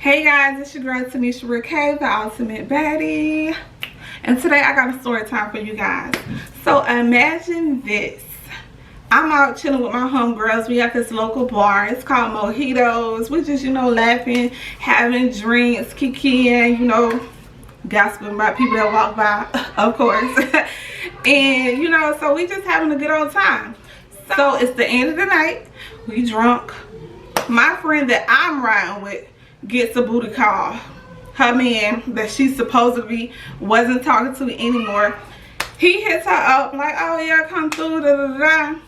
Hey guys, it's your girl Tanisha Rickay, the ultimate baddie, and today I got a story time for you guys. So imagine this. I'm out chilling with my homegirls. We at this local bar. It's called Mojitos. We just, laughing, having drinks, kikiing, gossiping about people that walk by, of course. And, so we just having a good old time. So it's the end of the night. We drunk. My friend that I'm riding with gets a booty call. Her man that she supposedly wasn't talking to anymore, he hits her up like, oh yeah, come through, da da da.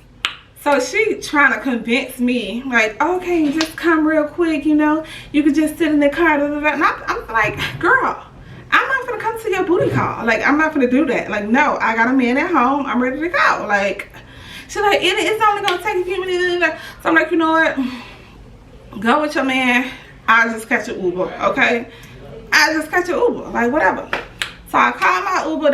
So she trying to convince me like, okay, just come real quick, you could just sit in the car, da da da. And I'm like, girl, I'm not gonna come to your booty call. Like, I'm not gonna do that. Like, no, I got a man at home, I'm ready to go. Like, she's like, it's only gonna take a few minutes. So I'm like, you know what, go with your man. I'll just catch an Uber, okay? I'll just catch an Uber, like whatever. So I call my Uber.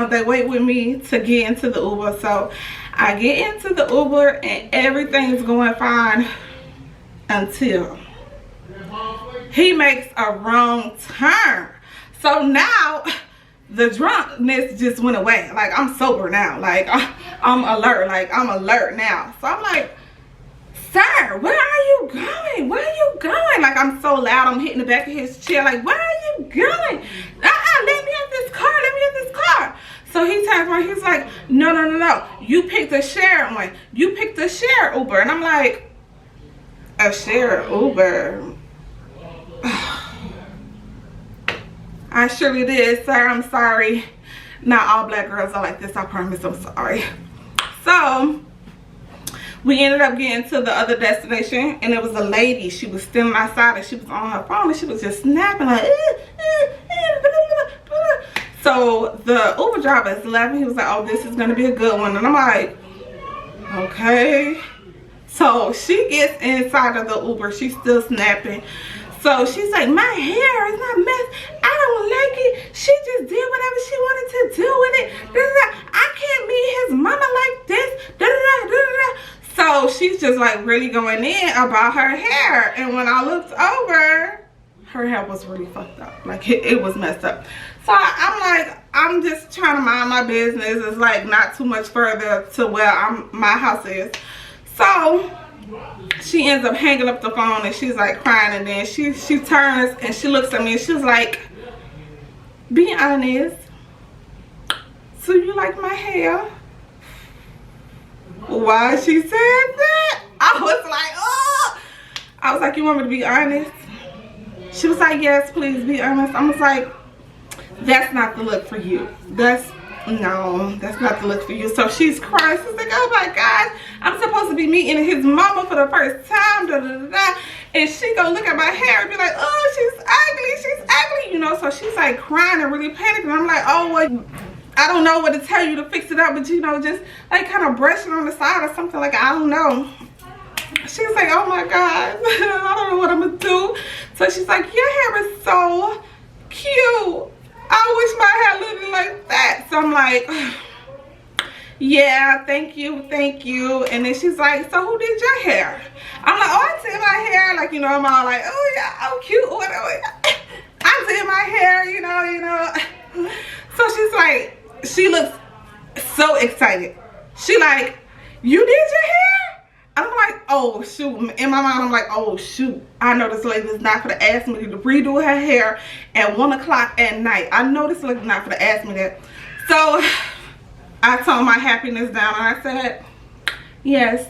They wait with me to get into the Uber. So I get into the Uber and everything's going fine until he makes a wrong turn. So now the drunkenness just went away. Like, I'm sober now. Like, I'm alert. Like, I'm alert now. So I'm like, sir, where are you going? Where are you going? Like, I'm so loud, I'm hitting the back of his chair. Like, where are you going? Let me in this car. Let me in this car. So he turns around. He's like, no. You picked a share one. You picked a share Uber. And I'm like, a share Uber? I surely did, sir. I'm sorry. Not all black girls are like this. I promise. I'm sorry. So we ended up getting to the other destination, and it was a lady. She was standing outside, and she was on her phone, and she was just snapping like, So the Uber driver is laughing. He was like, oh, this is going to be a good one. And I'm like, okay. So she gets inside of the Uber. She's still snapping. So she's like, my hair is not messed. I don't like it. She just did whatever she wanted to do with it. I can't meet his mama like this. So she's just like really going in about her hair. And when I looked over, her hair was really fucked up. Like, it was messed up. So I'm like, I'm just trying to mind my business. It's like not too much further to where my house is. So she ends up hanging up the phone and she's like crying, and then she turns and she looks at me and she's like, be honest, so you like my hair? Why she said that, I was like, oh. I was like, you want me to be honest? She was like, yes, please be honest. I was like, that's not the look for you. That's not the look for you. So she's crying. She's like, oh my gosh, I'm supposed to be meeting his mama for the first time, da da da da. And she gonna look at my hair and be like, oh, she's ugly, so she's like crying and really panicking. I'm like, oh, well, I don't know what to tell you to fix it up, but just like kind of brush it on the side or something, like, I don't know. She's like, oh my god, I don't know what I'm gonna do. So she's like, your hair is so cute. I wish my hair looked like that. So I'm like, yeah, thank you. And then she's like, so who did your hair? I'm like, oh, I did my hair. Like, I'm all like, oh yeah, oh cute, whatever. I did my hair, So she's like, she looks so excited. She like, you did your hair? I'm like, oh shoot. In my mind, I'm like, oh shoot. I know this lady is not gonna ask me to redo her hair at 1 o'clock at night. I know this lady not gonna ask me that. So I toned my happiness down and I said, yes,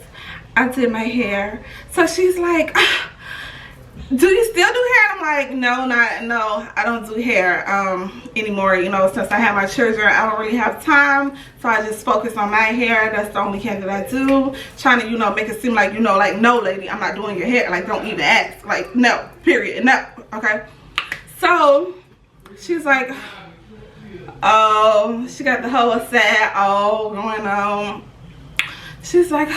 I did my hair. So she's like, do you still do hair? I'm like, no, I don't do hair anymore. Since I have my children, I don't really have time, so I just focus on my hair. That's the only hair that I do. Trying to, make it seem like, like, no, lady, I'm not doing your hair. Like, don't even ask. Like, no, period, no, okay? So she's like, oh, she got the whole sad going on. She's like,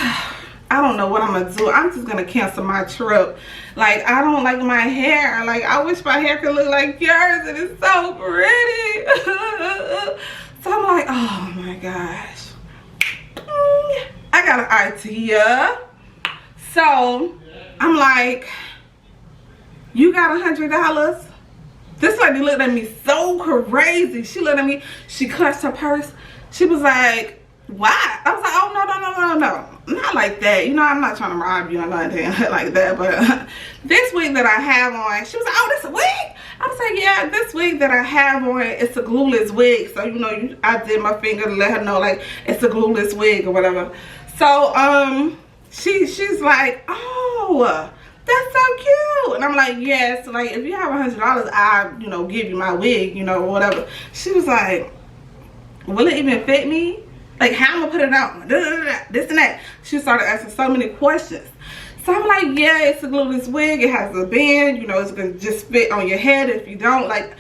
I don't know what I'm gonna do. I'm just gonna cancel my trip. Like, I don't like my hair. Like, I wish my hair could look like yours, and it's so pretty. So I'm like, oh my gosh, I got an idea. So I'm like, you got $100? This lady looked at me so crazy. She looked at me, she clutched her purse. She was like, why? I was like, oh, no. Not like that. You know, I'm not trying to rob you or nothing like that. But this wig that I have on, she was like, oh, this a wig? I was like, yeah, this wig that I have on, it's a glueless wig. So, you know, I did my finger to let her know, like, it's a glueless wig or whatever. So, she's like, oh, that's so cute. And I'm like, yes, like, if you have $100, I'll, you know, give you my wig, you know, or whatever. She was like, will it even fit me? Like, how am I put it on? This and that. She started asking so many questions. So I'm like, yeah, it's a glueless wig. It has a band. You know, it's going to just fit on your head. If you don't, like,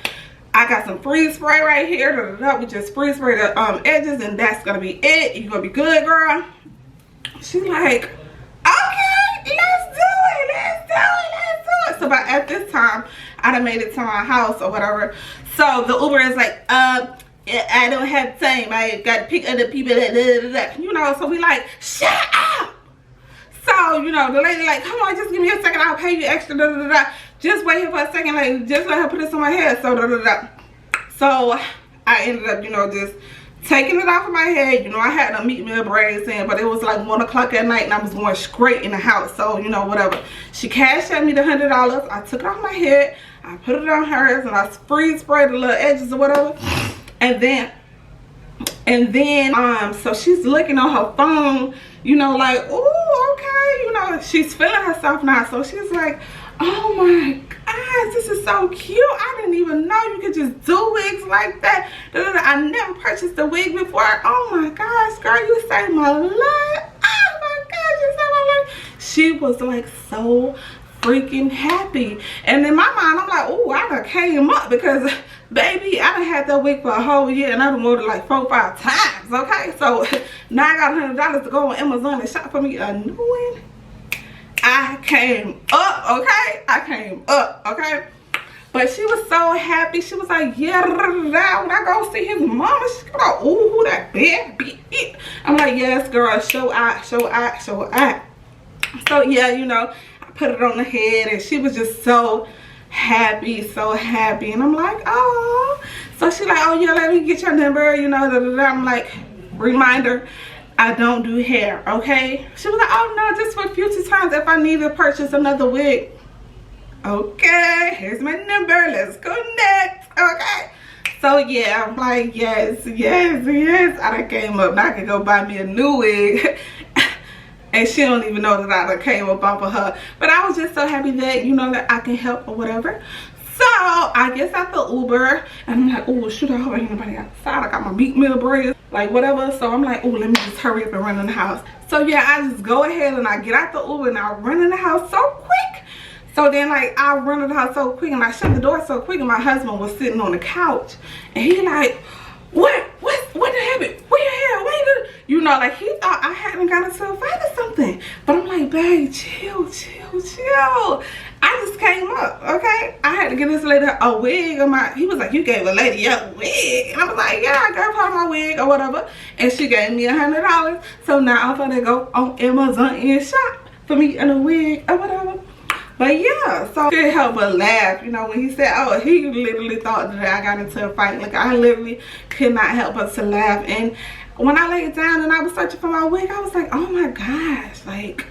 I got some freeze spray right here. We just freeze spray the edges, and that's going to be it. You're going to be good, girl. She's like, okay, let's do it. So at this time, I done made it to my house or whatever. So the Uber is like, I don't have time. I got to pick other people. You know, so we like, shut up. So, you know, the lady like, come on, just give me a second. I'll pay you extra. Just wait here for a second. Like, just let her put this on my head. So I ended up, you know, just taking it off of my head. You know, I had to meet me a braids in, but it was like 1 o'clock at night and I was going straight in the house. So, you know, whatever. She cashed at me the $100. I took it off my head. I put it on hers and I freeze sprayed the little edges or whatever. And then so she's looking on her phone, you know, like, oh, okay, you know, she's feeling herself now. So she's like, oh my gosh, this is so cute. I didn't even know you could just do wigs like that. I never purchased a wig before. Oh my gosh, girl, you saved my life. Oh my gosh, you saved my life. She was like so freaking happy. And in my mind, I'm like, oh, I done came up because baby, I done had that wig for a whole year and I done ordered like 4 or 5 times. Okay, so now I got $100 to go on Amazon and shop for me a new one. I came up, okay? I came up, okay? But she was so happy. She was like, yeah, when I go see his mama, she's like, ooh, who that bad bitch? I'm like, yes, girl, show out. So yeah, you know, I put it on the head and she was just so happy. And I'm like, oh. So she's like, oh yeah, let me get your number, you know, I'm like, reminder, I don't do hair, okay? She was like, oh no, just for future times if I need to purchase another wig. Okay, here's my number, let's go next, okay? So yeah, I'm like, yes. I done came up, now I can go buy me a new wig. And she don't even know that I done came up off of her. But I was just so happy that, you know, that I can help or whatever. So I guess after Uber, and I'm like, oh shoot, I hope ain't nobody outside. I got my meat meal braids, like whatever. So I'm like, oh, let me just hurry up and run in the house. So yeah, I just go ahead and I get out the Uber and I run in the house so quick. So then like I run in the house so quick and I shut the door so quick and my husband was sitting on the couch and he like, what happened? Where you here? What you doing? You know, like he thought I hadn't got into a fight or something. But I'm like, babe, chill. I just came up, okay? I had to give this lady a wig on my, he was like, you gave a lady a wig. And I was like, yeah, I gave her my wig or whatever. And she gave me $100. So now I'm gonna go on Amazon and shop for me and a wig or whatever. But yeah, so I couldn't help but laugh, you know, when he said, oh, he literally thought that I got into a fight. Like, I literally could not help but to laugh. And when I laid down and I was searching for my wig, I was like, oh my gosh, like,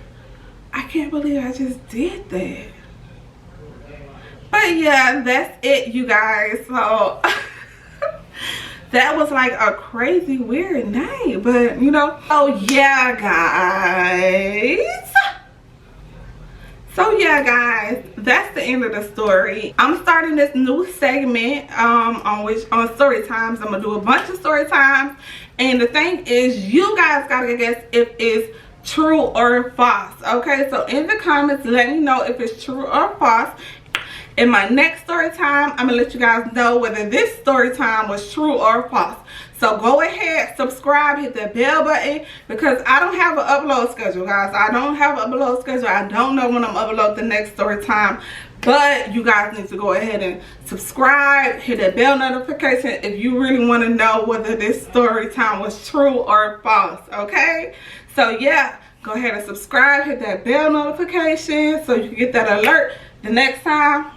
I can't believe I just did that. But yeah, that's it, you guys. So that was like a crazy, weird night. But, you know, oh yeah, guys. So yeah, guys, that's the end of the story. I'm starting this new segment on story times. I'm gonna do a bunch of story times, and the thing is, you guys gotta guess if it's true or false. Okay, so in the comments, let me know if it's true or false. In my next story time, I'm gonna let you guys know whether this story time was true or false. So go ahead, subscribe, hit that bell button, because I don't have an upload schedule, guys. I don't have an upload schedule. I don't know when I'm upload the next story time. But you guys need to go ahead and subscribe, hit that bell notification if you really want to know whether this story time was true or false, okay? So yeah, go ahead and subscribe, hit that bell notification so you can get that alert the next time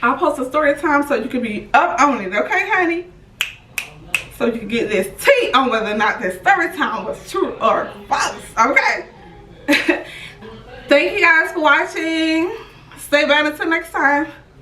I'll post a story time so you can be up on it, okay, honey? So you can get this tea on whether or not this story time was true or false, okay? Thank you guys for watching. Stay better until next time.